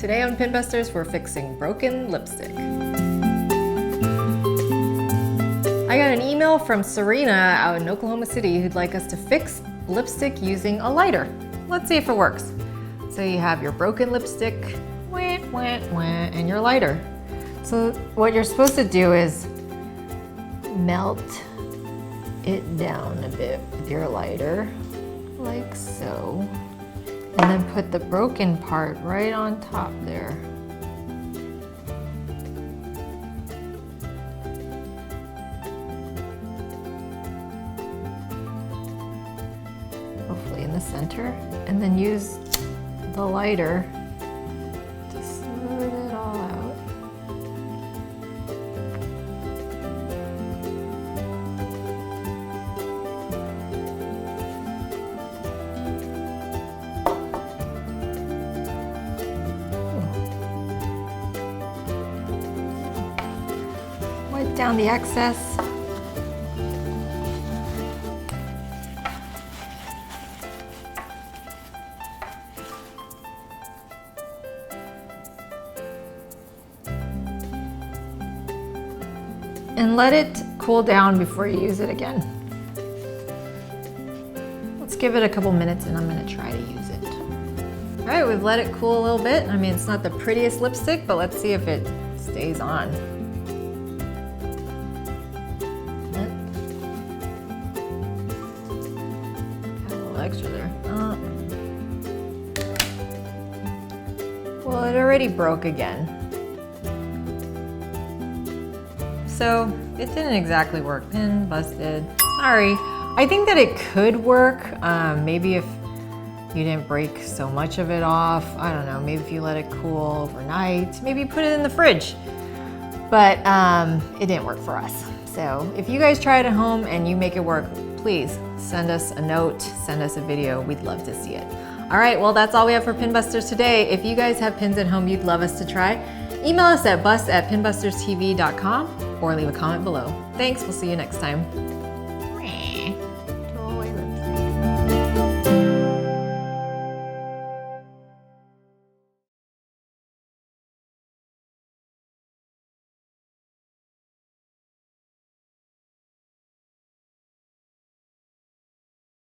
Today on Pinbusters, we're fixing broken lipstick. I got an email from Serena out in Oklahoma City who'd like us to fix lipstick using a lighter. Let's see if it works. So you have your broken lipstick, and your lighter. So what you're supposed to do is melt it down a bit with your lighter, like so. And then put the broken part right on top there. Hopefully in the center. And then use the lighter to smooth it all out. Wipe down the excess. And let it cool down before you use it again. Let's give it a couple minutes and I'm gonna try to use it. All right, we've let it cool a little bit. I mean, it's not the prettiest lipstick, but let's see if it stays on. Got a little extra there. Well, it already broke again. So it didn't exactly work. Pin busted. Sorry. I think that it could work. Maybe if you didn't break so much of it off. I don't know. Maybe if you let it cool overnight. Maybe put it in the fridge. But it didn't work for us. So if you guys try it at home and you make it work, please send us a note, send us a video. We'd love to see it. All right. Well, that's all we have for Pinbusters today. If you guys have pins at home you'd love us to try, email us at bust@pinbusterstv.com or leave a comment below. Thanks, we'll see you next time.